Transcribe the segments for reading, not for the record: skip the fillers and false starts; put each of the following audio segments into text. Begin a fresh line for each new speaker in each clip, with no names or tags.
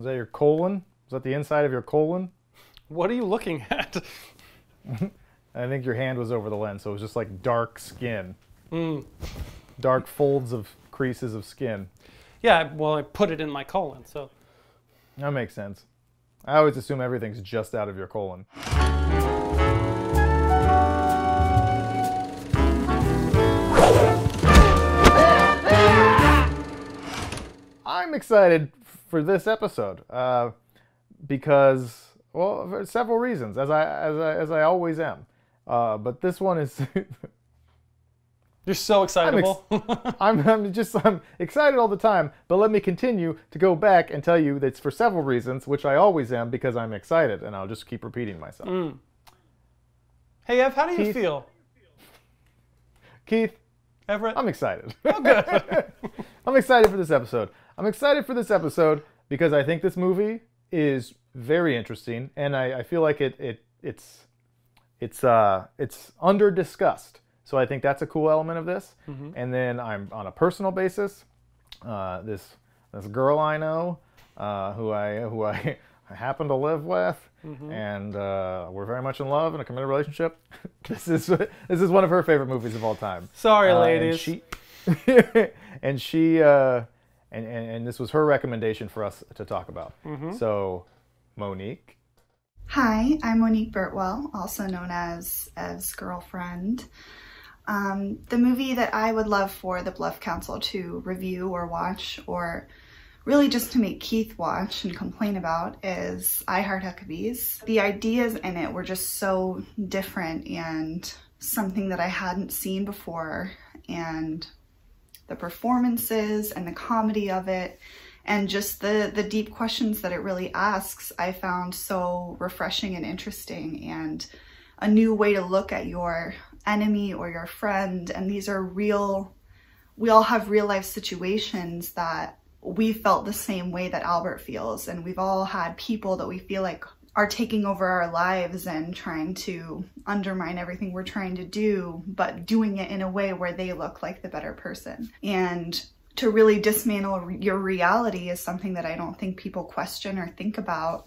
Is that your colon? Is that the inside of your colon?
What are you looking at?
I think your hand was over the lens, so it was just like dark skin.
Mm.
Dark folds of creases of skin.
Yeah, well, I put it in my colon, so.
That makes sense. I always assume everything's just out of your colon. I'm excited for this episode because, well, for several reasons, as I always am. But this one is.
You're so excitable.
I'm excited all the time, but let me continue to go back and tell you that it's for several reasons, which I always am because I'm excited, and I'll just keep repeating myself.
Mm. Hey, Ev, how do you feel?
Keith,
Everett?
I'm excited.
Oh, good.
I'm excited for this episode. I'm excited for this episode because I think this movie is very interesting, and I feel like it's under discussed. So I think that's a cool element of this. Mm-hmm. And then I'm on a personal basis. This girl I know, who I happen to live with, mm-hmm. and we're very much in love in a committed relationship. This is one of her favorite movies of all time.
Sorry, ladies.
And this was her recommendation for us to talk about. Mm-hmm. So, Monique.
Hi, I'm Monique Birtwell, also known as Ev's girlfriend. The movie that I would love for the Bluff Council to review or watch, or really just to make Keith watch and complain about, is Heart Huckabees. The ideas in it were just so different and something that I hadn't seen before, and the performances and the comedy of it and just the deep questions that it really asks, I found so refreshing and interesting, and a new way to look at your enemy or your friend. And these are real, we all have real life situations that we felt the same way that Albert feels, and we've all had people that we feel like are taking over our lives and trying to undermine everything we're trying to do, but doing it in a way where they look like the better person. And to really dismantle your reality is something that I don't think people question or think about.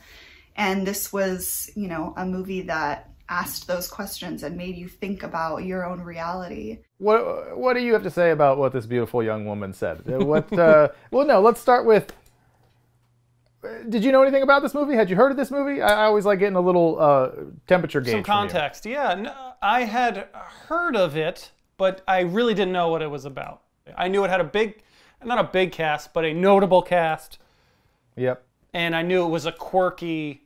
And this was, you know, a movie that asked those questions and made you think about your own reality.
What do you have to say about what this beautiful young woman said? Well, no, let's start with, did you know anything about this movie? Had you heard of this movie? I always like getting a little temperature gauge.
Some context, yeah. No, I had heard of it, but I really didn't know what it was about. I knew it had a big, not a big cast, but a notable cast.
Yep. And
I knew it was a quirky,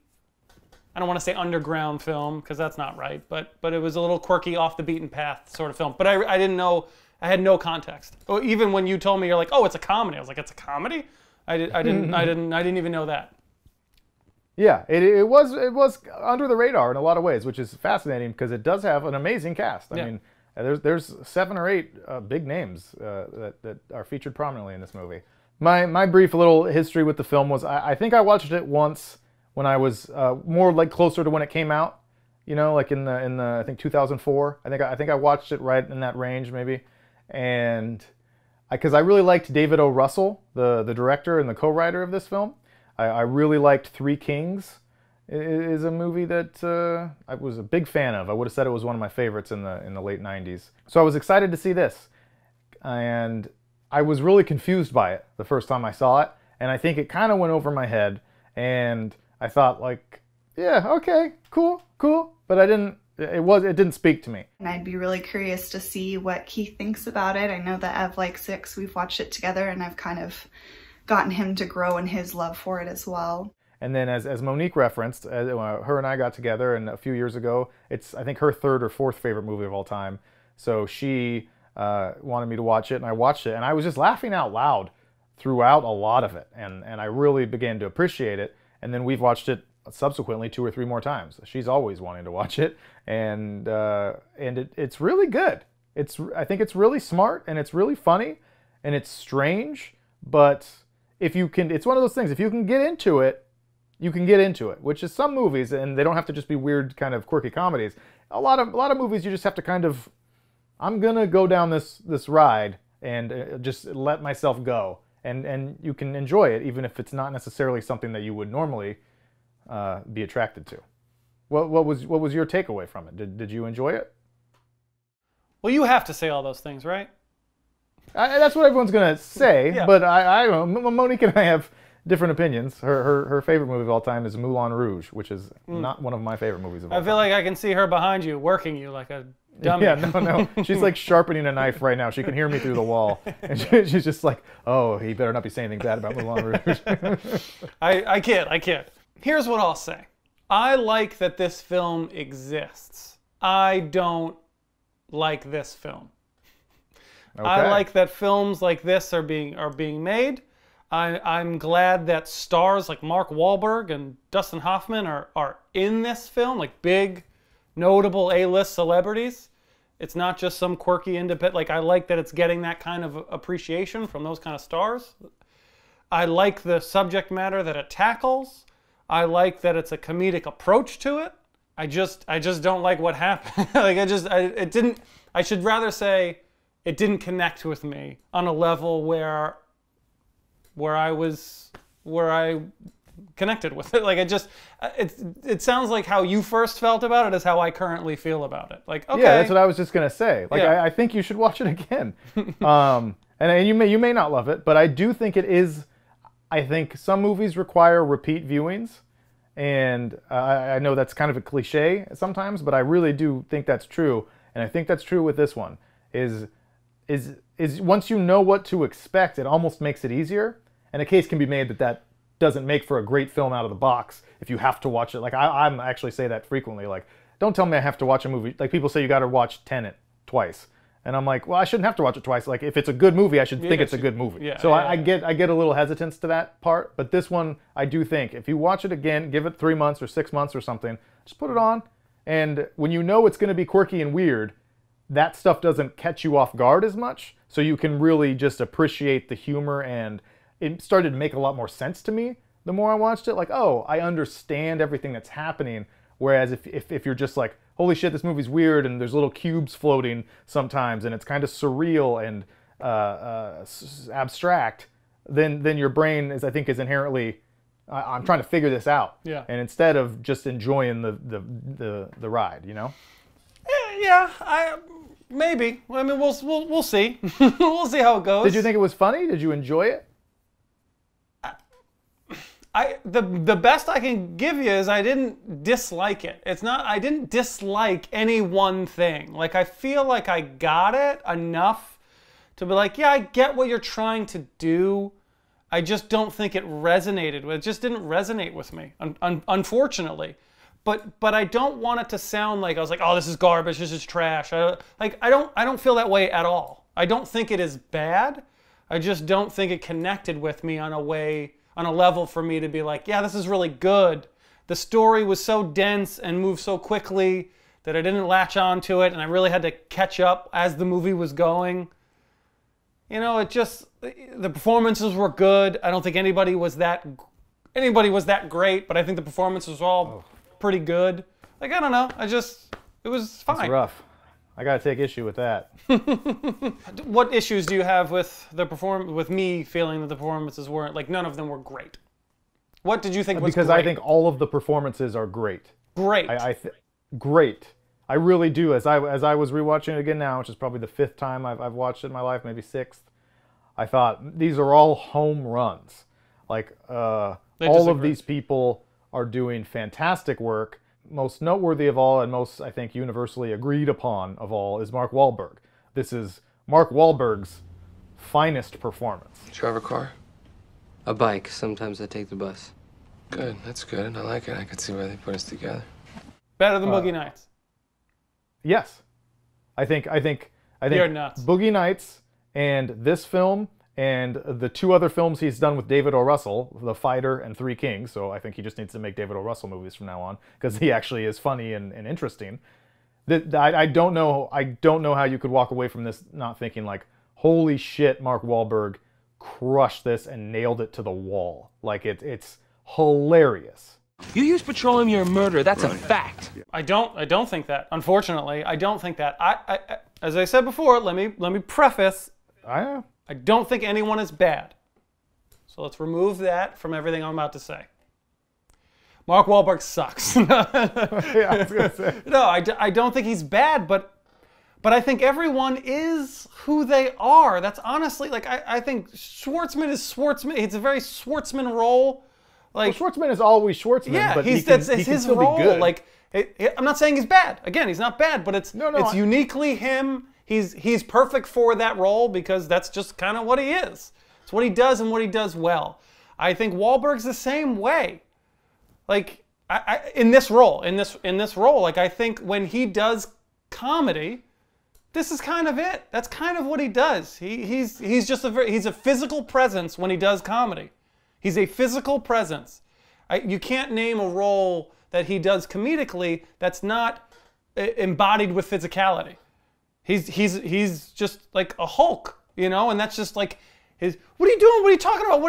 I don't want to say underground film, because that's not right, but it was a little quirky, off the beaten path sort of film. But I didn't know, I had no context. Even when you told me, you're like, oh, it's a comedy. I was like, it's a comedy? I didn't even know that.
Yeah, it was under the radar in a lot of ways, which is fascinating because it does have an amazing cast. I mean, there's 7 or 8 big names that are featured prominently in this movie. My brief little history with the film was I think I watched it once when I was more like closer to when it came out, you know, like in the I think 2004. I think I watched it right in that range maybe, and because I really liked David O. Russell, the director and the co-writer of this film. I really liked Three Kings. It is a movie that I was a big fan of. I would have said it was one of my favorites in the late 90s. So I was excited to see this. And I was really confused by it the first time I saw it. And I think it kind of went over my head. And I thought like, yeah, okay, cool. But it didn't speak to me.
And I'd be really curious to see what Keith thinks about it. I know that Ev likes it 'cause we've watched it together, and I've kind of gotten him to grow in his love for it as well.
And then as Monique referenced, her and I got together and a few years ago, it's I think her 3rd or 4th favorite movie of all time. So she wanted me to watch it, and I watched it, and I was just laughing out loud throughout a lot of it, and I really began to appreciate it. And then we've watched it subsequently 2 or 3 more times. She's always wanting to watch it, and it's really good. I think it's really smart, and it's really funny, and it's strange, but if you can, it's one of those things, if you can get into it, you can get into it, which is some movies, and they don't have to just be weird kind of quirky comedies. A lot of movies you just have to kind of, I'm gonna go down this ride and just let myself go. and you can enjoy it even if it's not necessarily something that you would normally be attracted to. What was your takeaway from it? Did you enjoy it?
Well, you have to say all those things, right?
That's what everyone's gonna say,
Yeah.
but I don't know. Monique and I have different opinions. Her favorite movie of all time is Moulin Rouge, which is not one of my favorite movies of all
I
time.
feel like I can see her behind you, working you like a dummy.
Yeah, no. She's like sharpening a knife right now. She can hear me through the wall. And she's just like, oh, he better not be saying anything bad about Moulin Rouge.
I kid. Here's what I'll say. I like that this film exists. I don't like this film.
Okay.
I like that films like this are being made. I'm glad that stars like Mark Wahlberg and Dustin Hoffman are in this film, like big, notable A-list celebrities. It's not just some quirky independent. Like, I like that it's getting that kind of appreciation from those kind of stars. I like the subject matter that it tackles. I like that it's a comedic approach to it. I just don't like what happened. I should rather say it didn't connect with me on a level where I connected with it. Like, it sounds like how you first felt about it is how I currently feel about it. Like, okay.
Yeah, that's what I was just gonna say. Like,
Yeah.
I think you should watch it again. And you may not love it, but I do think it is. I think some movies require repeat viewings, and I know that's kind of a cliche sometimes, but I really do think that's true, and I think that's true with this one. Is once you know what to expect, it almost makes it easier. And a case can be made that doesn't make for a great film out of the box if you have to watch it. Like, I'm actually say that frequently. Like, don't tell me I have to watch a movie. Like, people say you got to watch Tenet twice. And I'm like, well, I shouldn't have to watch it twice. Like, if it's a good movie, I should think it's a good movie.
Yeah,
so I get a little hesitance to that part. But this one, I do think, if you watch it again, give it 3 months or 6 months or something, just put it on. And when you know it's going to be quirky and weird, that stuff doesn't catch you off guard as much. So you can really just appreciate the humor, and it started to make a lot more sense to me the more I watched it. Like, oh, I understand everything that's happening. Whereas if you're just like, holy shit, this movie's weird, and there's little cubes floating sometimes, and it's kind of surreal and abstract, then your brain is inherently, I'm trying to figure this out.
Yeah.
And instead of just enjoying the ride, you know?
Yeah, maybe. I mean, we'll see. We'll see how it goes.
Did you think it was funny? Did you enjoy it?
The best I can give you is I didn't dislike it. I didn't dislike any one thing. Like, I feel like I got it enough to be like, yeah, I get what you're trying to do. I just don't think it resonated. It just didn't resonate with me, unfortunately. But I don't want it to sound like I was like, oh, this is garbage, this is trash. I don't feel that way at all. I don't think it is bad. I just don't think it connected with me on a level for me to be like, yeah, this is really good. The story was so dense and moved so quickly that I didn't latch on to it, and I really had to catch up as the movie was going. You know, the performances were good. I don't think anybody was that great, but I think the performances were all pretty good. Like, I don't know. It was fine.
It's rough. I gotta take issue with that.
What issues do you have with with me feeling that the performances weren't, like, none of them were great? What did you think was great?
Because I think all of the performances are great.
Great.
Great. I really do. As I was rewatching it again now, which is probably the 5th time I've watched it in my life, maybe 6th, I thought these are all home runs. Like, all of these people are doing fantastic work. Most noteworthy of all, and most, I think, universally agreed upon of all, is Mark Wahlberg. This is Mark Wahlberg's finest performance.
Do you have a car?
A bike. Sometimes I take the bus.
Good, that's good. I like it. I could see why they put us together.
Better than Boogie Nights.
Yes. I think
You're nuts.
Boogie Nights and this film and the 2 other films he's done with David O. Russell, The Fighter and Three Kings, so I think he just needs to make David O. Russell movies from now on, because he actually is funny and interesting. I don't know how you could walk away from this not thinking like, holy shit, Mark Wahlberg crushed this and nailed it to the wall. Like, it's hilarious.
You use petroleum, you're a murderer. That's a fact.
I don't think that. Unfortunately, I don't think that. I as I said before, let me preface.
I
I don't think anyone is bad. So let's remove that from everything I'm about to say. Mark Wahlberg sucks.
Yeah, I was gonna say.
No, I don't think he's bad, but I think everyone is who they are. That's honestly, like, I think Schwartzman is Schwartzman. It's a very Schwartzman role. Like,
Well, Schwartzman is always Schwartzman,
yeah,
but
it's
he can
his
still
role.
be good.
Like, I'm not saying he's bad. Again, he's not bad, but it's uniquely him. He's perfect for that role because that's just kind of what he is. It's what he does and what he does well. I think Wahlberg's the same way. Like, in this role, like, I think when he does comedy, this is kind of it. That's kind of what he does. He's just he's a physical presence when he does comedy. He's a physical presence. You can't name a role that he does comedically that's not embodied with physicality. He's just like a Hulk, you know, and that's just like what are you doing? What are you talking about?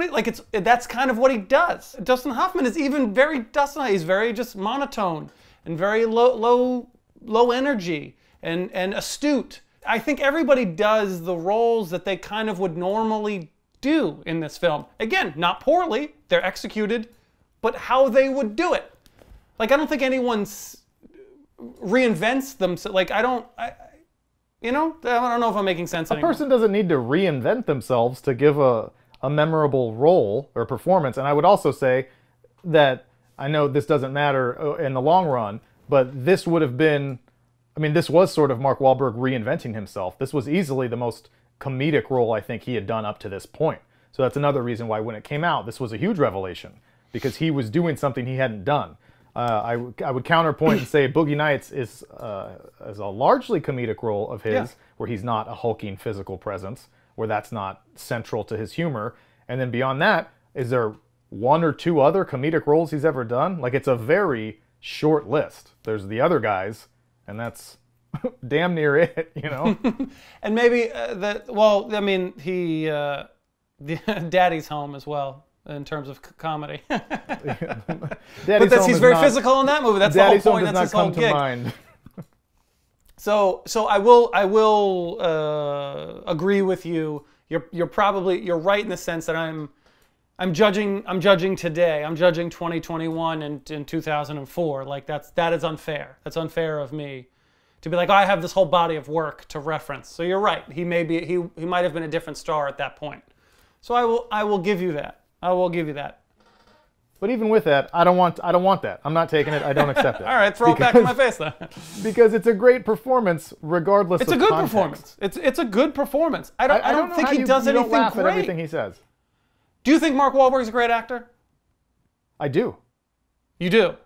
That's kind of what he does. Dustin Hoffman is even very He's very just monotone and very low energy and astute. I think everybody does the roles that they kind of would normally do in this film. Again, not poorly, they're executed, but how they would do it. Like, I don't think anyone reinvents themselves. Like, I don't know if I'm making sense anymore.
A person doesn't need to reinvent themselves to give a memorable role or performance. And I would also say that, I know this doesn't matter in the long run, but this would have been, I mean, this was sort of Mark Wahlberg reinventing himself. This was easily the most comedic role I think he had done up to this point. So that's another reason why when it came out, this was a huge revelation, because he was doing something he hadn't done. I would counterpoint and say Boogie Nights is a largely comedic role of his, where he's not a hulking physical presence, where that's not central to his humor. And then beyond that, is there one or two other comedic roles he's ever done? Like, it's a very short list. There's the other guys, and that's damn near it, you know?
And maybe Daddy's Home as well, in terms of comedy. He's very physical in that movie. That's
Daddy's
the whole point.
Home
That's
does not
his
come
whole
to
gig.
mind.
So I will agree with you. You're right in the sense that I'm judging today. I'm judging 2021 and in 2004. Like, that is unfair. That's unfair of me to be like, oh, I have this whole body of work to reference. So you're right. He might have been a different star at that point. So I will give you that. I will give you that.
But even with that, I don't want that. I'm not taking it. I don't accept it.
All right, throw it back in my face then.
Because it's a great performance, regardless.
It's a good performance. It's a good performance. I don't think he does anything
great. Laugh at
great.
everything he says.
Do you think Mark Wahlberg's a great actor?
I do.
You do.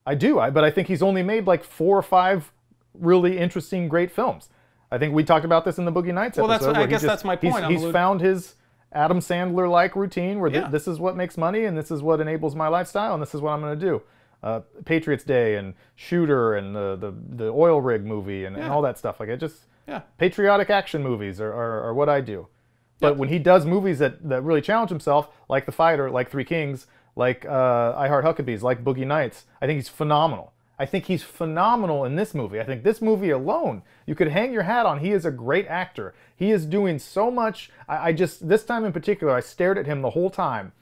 I do. But I think he's only made like 4 or 5 really interesting, great films. I think we talked about this in the Boogie Nights episode.
Well, I guess that's my point.
He's found his Adam Sandler-like routine where this is what makes money, and this is what enables my lifestyle, and this is what I'm going to do. Patriots Day and Shooter and the oil rig movie and all that stuff. Like, it just patriotic action movies are what I do. But when he does movies that really challenge himself, like The Fighter, like Three Kings, like I Heart Huckabees, like Boogie Nights, I think he's phenomenal. I think he's phenomenal in this movie. I think this movie alone, you could hang your hat on. He is a great actor. He is doing so much. I just, this time in particular, I stared at him the whole time,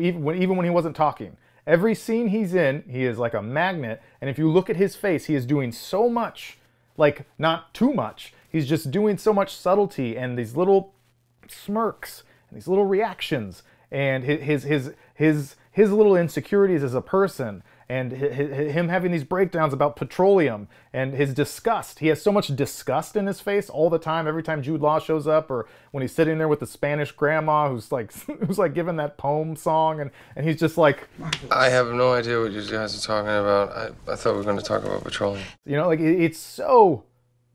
even when he wasn't talking. Every scene he's in, he is like a magnet. And if you look at his face, he is doing so much, like not too much. He's just doing so much subtlety and these little smirks and these little reactions and his little insecurities as a person. And him having these breakdowns about petroleum and his disgust. He has so much disgust in his face all the time, every time Jude Law shows up, or when he's sitting there with the Spanish grandma who's like giving that poem song, and he's just like...
I have no idea what you guys are talking about. I thought we were going to talk about petroleum.
You know, like, it's so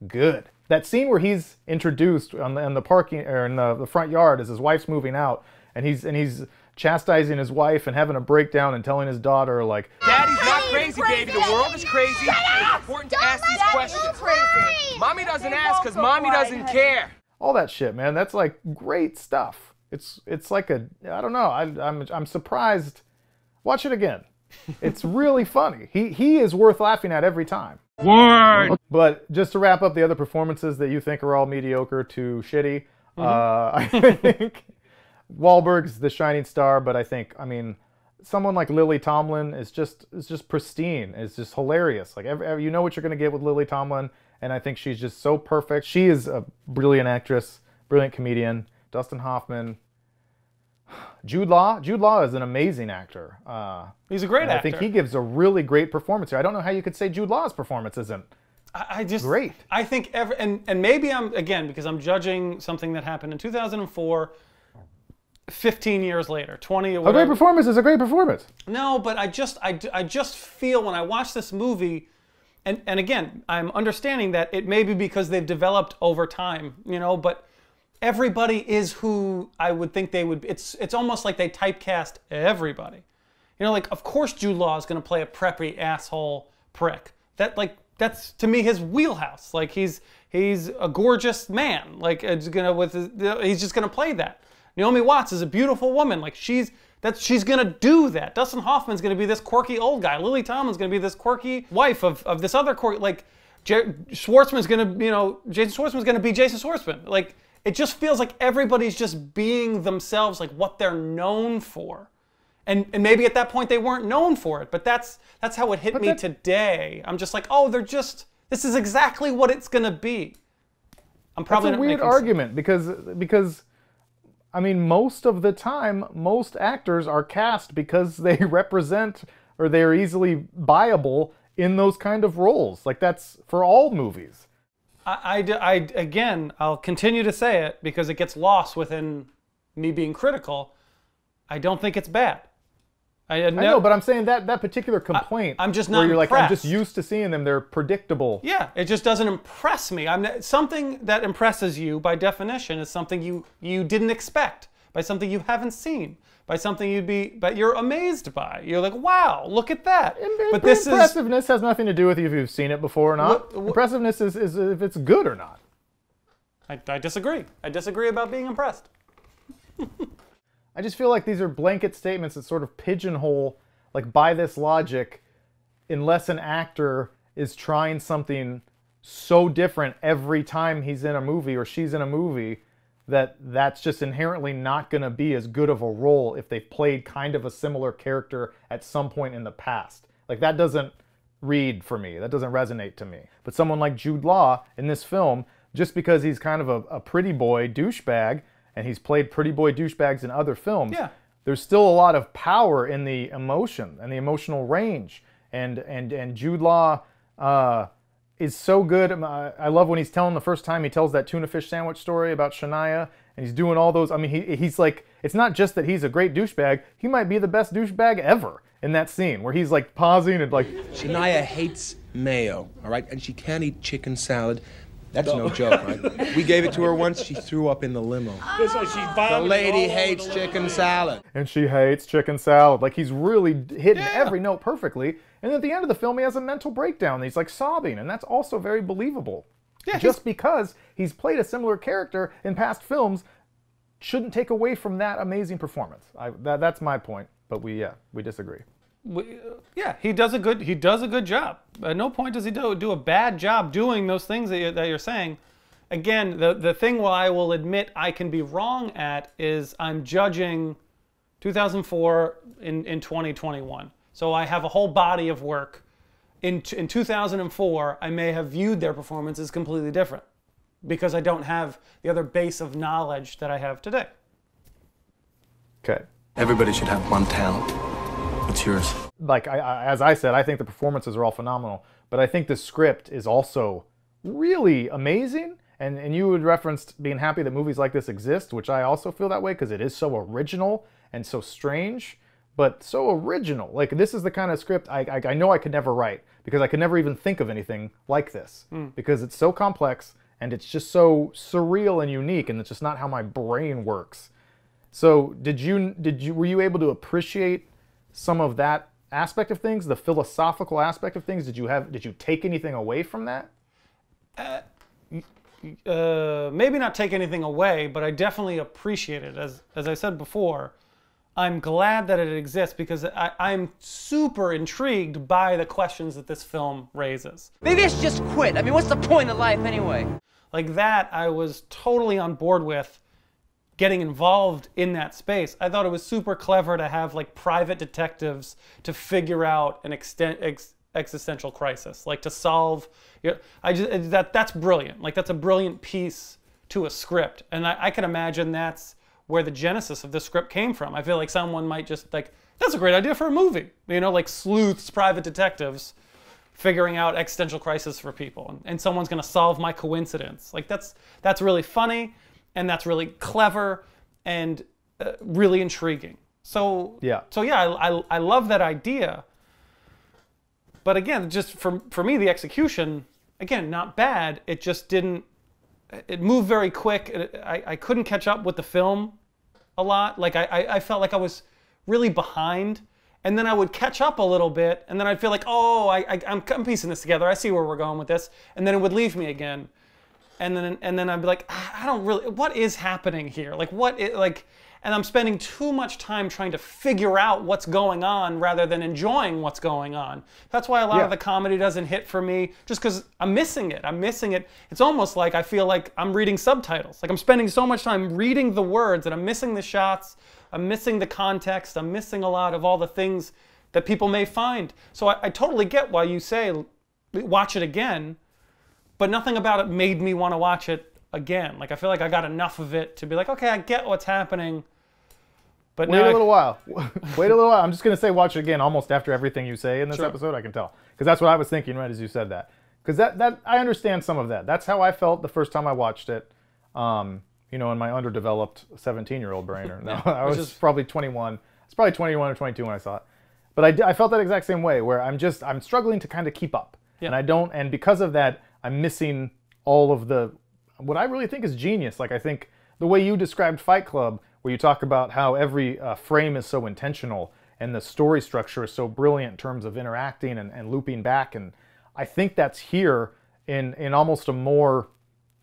good. That scene where he's introduced on the parking, or in the front yard as his wife's moving out, and he's chastising his wife and having a breakdown and telling his daughter, like,
Daddy's not crazy, baby. The world is crazy. It's important to ask these questions. Mommy doesn't ask because mommy doesn't care.
All that shit, man. That's like great stuff. It's like I don't know. I'm surprised. Watch it again. It's really funny. He is worth laughing at every time.
Word.
But just to wrap up the other performances that you think are all mediocre to shitty, I think Wahlberg's the shining star, but I think, I mean, someone like Lily Tomlin is just pristine. It's just hilarious. Like you know what you're gonna get with Lily Tomlin, and I think she's just so perfect. She is a brilliant actress, brilliant comedian. Dustin Hoffman, Jude Law. Jude Law is an amazing actor.
He's a great actor.
I think he gives a really great performance here. I don't know how you could say Jude Law's performance isn't great.
I think and maybe I'm, again, because I'm judging something that happened in 2004. 15 years later, 20 or whatever.
A great performance is a great performance.
No, but I just feel when I watch this movie, and again, I'm understanding that it may be because they've developed over time, you know, but everybody is who I would think they would be. It's almost like they typecast everybody. You know, like, of course Jude Law is going to play a preppy asshole prick. That's to me his wheelhouse. Like he's a gorgeous man. Like he's just gonna play that. Naomi Watts is a beautiful woman. Like she's gonna do that. Dustin Hoffman's gonna be this quirky old guy. Lily Tomlin's gonna be this quirky wife of this other quirky. Like Schwartzman's gonna, you know, Jason Schwartzman's gonna be Jason Schwartzman. Like it just feels like everybody's just being themselves, like what they're known for. And maybe at that point they weren't known for it, but that's how it hit me today. I'm just like, oh, this is exactly what it's gonna be. I'm probably
That's a weird argument because I mean, most of the time, most actors are cast because they represent or they're easily buyable in those kind of roles. Like that's for all movies.
Again, I'll continue to say it because it gets lost within me being critical. I don't think it's bad.
I know, but I'm saying that particular complaint.
I'm just not
where you're
impressed.
Like, I'm just used to seeing them. They're predictable.
Yeah, it just doesn't impress me. Something that impresses you by definition is something you didn't expect, by something you haven't seen, by something you're amazed by. You're like, wow, look at that.
But impressiveness has nothing to do with if you've seen it before or not. Impressiveness is if it's good or not.
I disagree. I disagree about being impressed.
I just feel like these are blanket statements that sort of pigeonhole, like by this logic, unless an actor is trying something so different every time he's in a movie or she's in a movie, that's just inherently not going to be as good of a role if they've played kind of a similar character at some point in the past. Like that doesn't read for me. That doesn't resonate to me. But someone like Jude Law in this film, just because he's kind of a pretty boy douchebag, and he's played pretty boy douchebags in other films, there's still a lot of power in the emotion and the emotional range. And Jude Law is so good. I love when he's telling the first time he tells that tuna fish sandwich story about Shania, and he's doing all those. I mean, he's like, it's not just that he's a great douchebag. He might be the best douchebag ever in that scene where he's like pausing and like.
Shania hates mayo, all right? And she can't eat chicken salad. That's no joke, right? We gave it to her once. She threw up in the limo. The lady hates chicken salad.
And she hates chicken salad. Like, he's really hitting every note perfectly. And at the end of the film, he has a mental breakdown. He's, like, sobbing. And that's also very believable. Yeah, just because he's played a similar character in past films shouldn't take away from that amazing performance. That's my point. But we disagree.
Yeah, he does a good job. At no point does he do a bad job doing those things that you're saying. Again, the thing I will admit I can be wrong at is I'm judging 2004 in 2021. So I have a whole body of work. In 2004, I may have viewed their performance as completely different because I don't have the other base of knowledge that I have today.
Okay.
Everybody should have one talent. What's yours?
Like, as I said, I think the performances are all phenomenal, but I think the script is also really amazing. And you had referenced being happy that movies like this exist, which I also feel that way because it is so original and so strange, but so original. Like, this is the kind of script I know I could never write because I could never even think of anything like this because it's so complex and it's just so surreal and unique, and it's just not how my brain works. So were you able to appreciate some of that aspect of things, the philosophical aspect of things? Did you take anything away from that?
Maybe not take anything away, but I definitely appreciate it. As I said before, I'm glad that it exists because I'm super intrigued by the questions that this film raises.
Maybe I should just quit. I mean, what's the point of life anyway?
Like that, I was totally on board with getting involved in that space. I thought it was super clever to have like private detectives to figure out an existential crisis, like to solve. That's brilliant. Like that's a brilliant piece to a script, and I can imagine that's where the genesis of the script came from. I feel like someone might just like, that's a great idea for a movie. You know, like sleuths, private detectives, figuring out existential crisis for people, and someone's going to solve my coincidence. Like that's really funny, and that's really clever, and really intriguing. So yeah, I love that idea. But again, just for me, the execution, again, not bad. It just didn't. It moved very quick. I couldn't catch up with the film a lot. Like I felt like I was really behind. And then I would catch up a little bit, and then I'd feel like, oh, I'm piecing this together. I see where we're going with this. And then it would leave me again. And then I'd be like, I don't really, what is happening here? Like, and I'm spending too much time trying to figure out what's going on rather than enjoying what's going on. That's why a lot of the comedy doesn't hit for me, just because I'm missing it. I'm missing it. It's almost like I feel like I'm reading subtitles. Like I'm spending so much time reading the words, and I'm missing the shots. I'm missing the context. I'm missing a lot of all the things that people may find. So I totally get why you say watch it again, but nothing about it made me want to watch it again. Like I feel like I got enough of it to be like, okay, I get what's happening. But
wait a little while. Wait a little while. I'm just gonna say watch it again almost after everything you say in this episode. I can tell, because that's what I was thinking right as you said that. Because that I understand some of that. That's how I felt the first time I watched it. You know, in my underdeveloped 17-year-old brain. Or no, I was probably 21. I was probably 21 or 22 when I saw it. But I felt that exact same way, where I'm struggling to kind of keep up, and because of that, I'm missing all of what I really think is genius. Like I think the way you described Fight Club, where you talk about how every frame is so intentional and the story structure is so brilliant in terms of interacting and looping back, and I think that's here in almost a more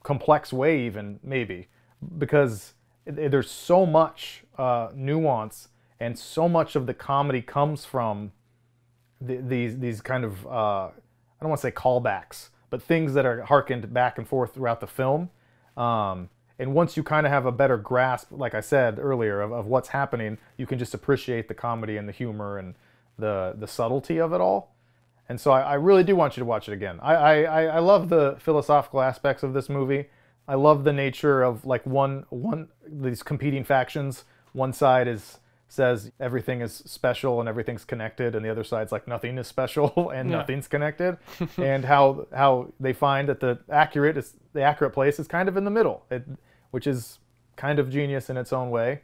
complex way, even maybe. Because there's so much nuance, and so much of the comedy comes from these kind of, I don't want to say callbacks, but things that are harkened back and forth throughout the film. And once you kind of have a better grasp, like I said earlier, of what's happening, you can just appreciate the comedy and the humor and the subtlety of it all. And so I really do want you to watch it again. I love the philosophical aspects of this movie. I love the nature of like these competing factions. One side says everything is special and everything's connected, and the other side's like nothing is special and nothing's connected. And how they find that the accurate place is kind of in the middle, which is kind of genius in its own way.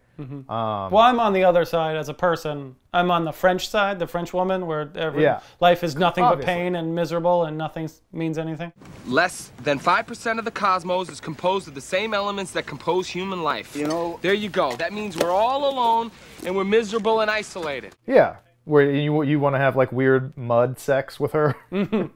Well, I'm on the other side as a person. I'm on the French side, the French woman, where life is nothing but pain and miserable, and nothing means anything.
Less than 5% of the cosmos is composed of the same elements that compose human life. You know, there you go. That means we're all alone and we're miserable and isolated.
Yeah, where you want to have like weird mud sex with her.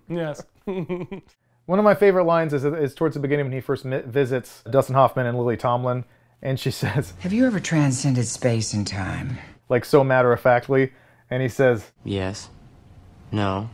Yes.
One of my favorite lines is towards the beginning when he first visits Dustin Hoffman and Lily Tomlin. And she says,
"Have you ever transcended space and time?"
Like so matter-of-factly. And he says,
"Yes. No.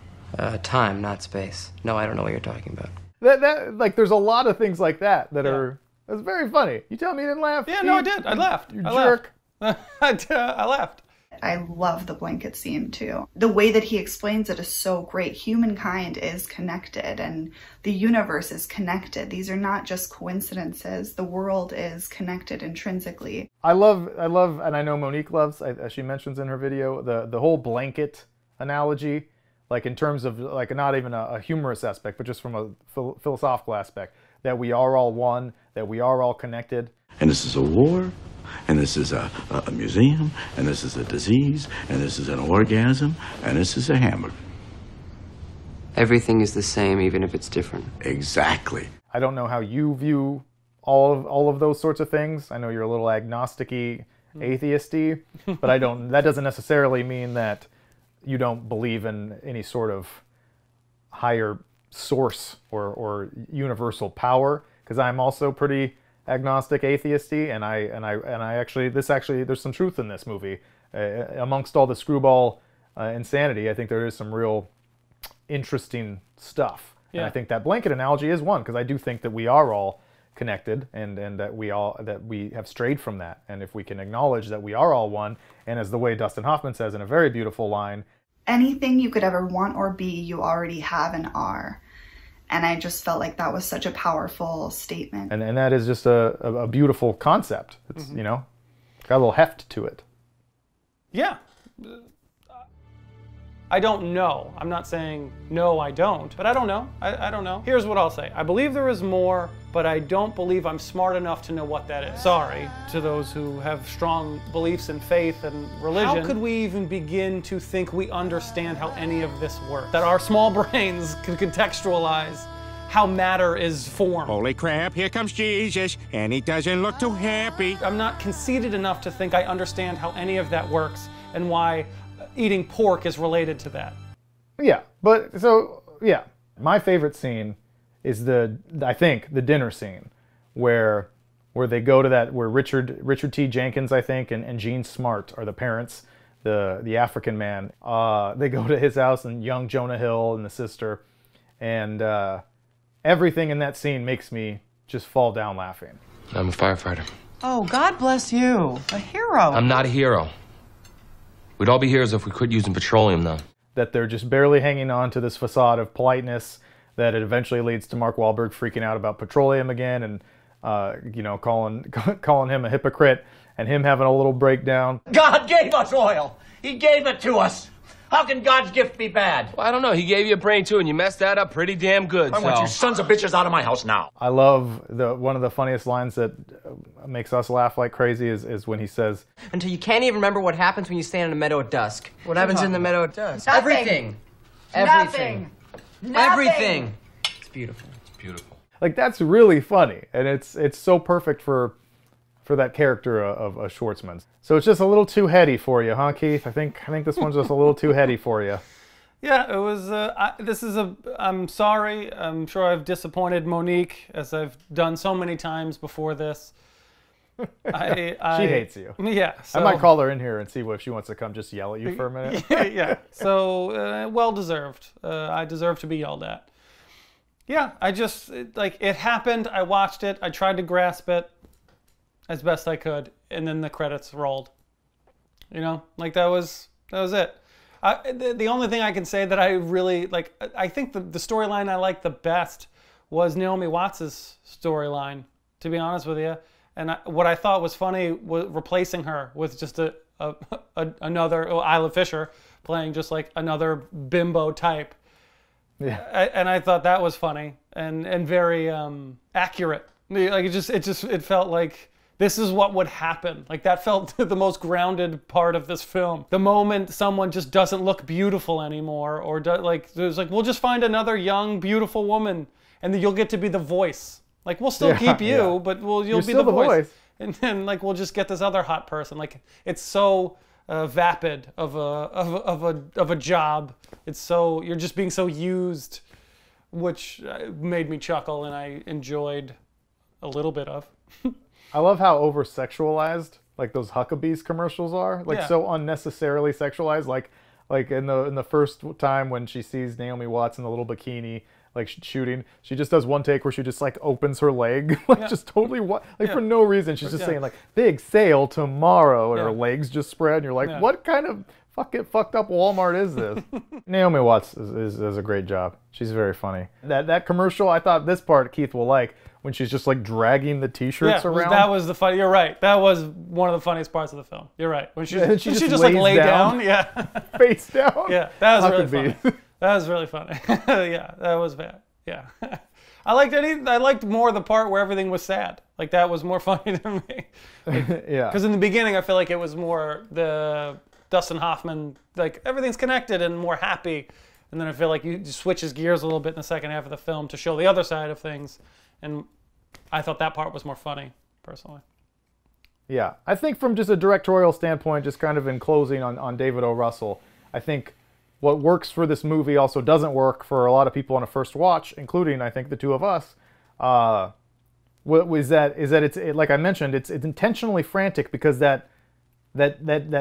Time, not space. No, I don't know what you're talking about."
That like there's a lot of things like that's very funny. You tell me you didn't laugh?
Yeah, no, I did. I laughed.
You jerk.
I laughed.
I love the blanket scene too. The way that he explains it is so great. Humankind is connected and the universe is connected. These are not just coincidences. The world is connected intrinsically.
I love, and I know Monique loves, as she mentions in her video, the whole blanket analogy, like in terms of like not even a humorous aspect, but just from a philosophical aspect, that we are all one, that we are all connected.
And this is a war. And this is a museum, and this is a disease, and this is an orgasm, and this is a hamburger.
Everything is the same, even if it's different.
Exactly.
I don't know how you view all of those sorts of things. I know you're a little agnostic-y, atheist-y, but that doesn't necessarily mean that you don't believe in any sort of higher source or universal power, because I'm also pretty agnostic, atheisty, and I actually there's some truth in this movie. Amongst all the screwball insanity, I think there is some real interesting stuff. Yeah. And I think that blanket analogy is one, because I do think that we are all connected, and that we have strayed from that. And if we can acknowledge that we are all one, and as the way Dustin Hoffman says in a very beautiful line,
anything you could ever want or be, you already have and are. And I just felt like that was such a powerful statement.
And that is just a beautiful concept. It's, you know, got a little heft to it.
Yeah. I don't know. I'm not saying no, I don't, but I don't know. I don't know. Here's what I'll say. I believe there is more, but I don't believe I'm smart enough to know what that is. Sorry to those who have strong beliefs in faith and religion. How could we even begin to think we understand how any of this works? That our small brains can contextualize how matter is formed.
Holy crap, here comes Jesus, and he doesn't look too happy.
I'm not conceited enough to think I understand how any of that works and why eating pork is related to that.
Yeah, but so, yeah. My favorite scene is I think, the dinner scene where they go to that, where Richard T. Jenkins, I think, and Gene Smart are the parents, the African man. They go to his house, and young Jonah Hill and the sister, and everything in that scene makes me just fall down laughing.
I'm a firefighter.
Oh, God bless you. A hero.
I'm not a hero. We'd all be heroes if we quit using petroleum, though.
That they're just barely hanging on to this facade of politeness, that it eventually leads to Mark Wahlberg freaking out about petroleum again, and you know, calling him a hypocrite, and him having a little breakdown.
God gave us oil. He gave it to us. How can God's gift be bad?
Well, I don't know. He gave you a brain, too, and you messed that up pretty damn good.
I want you sons of bitches out of my house now.
I love one of the funniest lines that makes us laugh like crazy is when he says,
Until you can't even remember what happens when you stand in a meadow at dusk. What happens in the meadow at dusk?
Nothing.
Everything.
Nothing.
Everything. It's beautiful.
It's beautiful.
Like, that's really funny, and it's so perfect for that character of Schwartzman's. So it's just a little too heady for you, huh, Keith? I think this one's just a little too heady for you.
Yeah, it was. I'm sorry. I'm sure I've disappointed Monique, as I've done so many times before this.
She hates you.
Yeah. So,
I might call her in here and see if she wants to come just yell at you for a minute.
Yeah. So, well deserved. I deserve to be yelled at. Yeah, it happened. I watched it. I tried to grasp it as best I could, and then the credits rolled. You know, like that was it. The only thing I can say that I really like, I think the storyline I liked the best was Naomi Watts' storyline, to be honest with you. And what I thought was funny was replacing her with just another Isla Fisher playing just like another bimbo type. Yeah. And I thought that was funny and very accurate. Like it felt like this is what would happen. Like that felt the most grounded part of this film. The moment someone just doesn't look beautiful anymore, or there's like, we'll just find another young, beautiful woman, and then you'll get to be the voice. Like we'll still keep you, but you'll be the voice. And then like we'll just get this other hot person. Like it's so vapid of a job. It's so, you're just being so used, which made me chuckle, and I enjoyed a little bit of.
I love how over-sexualized like those Huckabees commercials are. Like so unnecessarily sexualized. Like in the first time when she sees Naomi Watts in the little bikini, like shooting, she just does one take where she just like opens her leg, like just totally for no reason. She's just saying like big sale tomorrow, and her legs just spread, and you're like, what kind of fucked up Walmart is this? Naomi Watts does a great job. She's very funny. That commercial, I thought this part Keith will like, when she's just like dragging the t-shirts around.
That was the funny. You're right. That was one of the funniest parts of the film. You're right. When she just like lay down. Yeah.
Face down.
Yeah, that was really funny. That was really funny. Yeah, that was bad. Yeah. I liked more the part where everything was sad. Like that was more funny to me.
Yeah.
Because in the beginning I feel like it was more the Dustin Hoffman, like everything's connected and more happy. And then I feel like you switches gears a little bit in the second half of the film to show the other side of things. And I thought that part was more funny, personally.
Yeah, I think from just a directorial standpoint, just kind of in closing on David O. Russell, I think what works for this movie also doesn't work for a lot of people on a first watch, including, I think, the two of us. Is that it's like I mentioned, it's intentionally frantic because that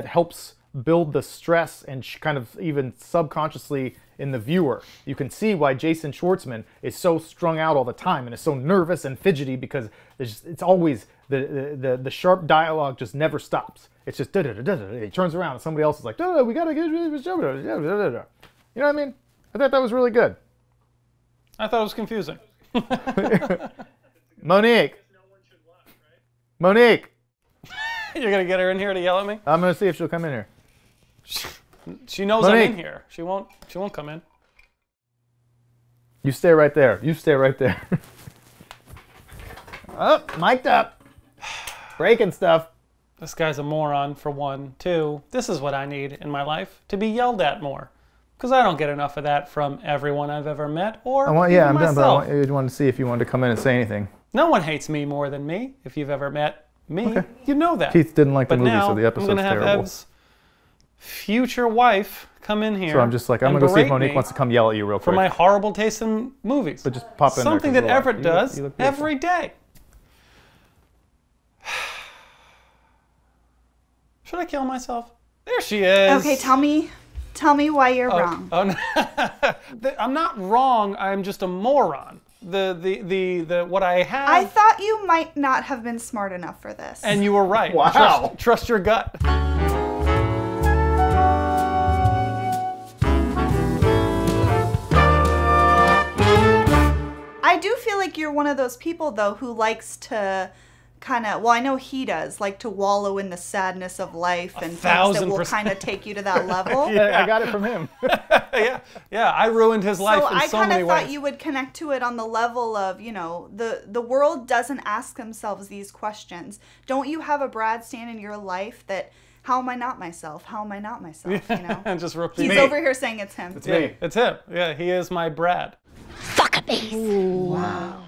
helps build the stress and kind of even subconsciously in the viewer. You can see why Jason Schwartzman is so strung out all the time and is so nervous and fidgety, because it's always the sharp dialogue just never stops. It's just he turns around and somebody else is like, we gotta get, you know what I mean? I thought that was really good.
I thought it was confusing.
Monique. Monique.
You're gonna get her in here to yell at me?
I'm gonna see if she'll come in here.
She knows
Monique.
I'm in here. She won't come in.
You stay right there. You stay right there. Oh, mic'd up. Breaking stuff.
This guy's a moron, for one. Two, this is what I need in my life, to be yelled at more. Because I don't get enough of that from everyone I've ever met, or
I'm
even
done, but
myself.
I wanted to see if you wanted to come in and say anything.
No one hates me more than me. If you've ever met me, you know that.
Keith didn't like the
but
movie,
now,
so the episode's
I'm gonna have
terrible.
Ev's future wife come in here.
So I'm just like, I'm
and
going to see if
berate
Monique
me
wants to come yell at you real quick.
for my horrible taste in movies.
But just pop in there,
Something
'cause
that
you're
Everett
alive.
does
You look beautiful.
every day. Should I kill myself? There she is.
Okay, tell me why you're wrong.
Oh, no. I'm not wrong. I'm just a moron. The what I have.
I thought you might not have been smart enough for this.
And you were right.
Wow.
Trust your gut.
I do feel like you're one of those people, though, who likes to kind of, well, I know he does, like to wallow in the sadness of life and things that will kind of take you to that level.
Yeah, I got it from him.
yeah, I ruined his life in so many ways.
So I kind of thought you would connect to it on the level of, you know, the world doesn't ask themselves these questions. Don't you have a Brad Stan in your life that, how am I not myself? How am I not myself? You know?
And just repeat.
He's over here saying it's him.
It's me.
It's him. Yeah, he is my Brad.
Huckabees.
Wow.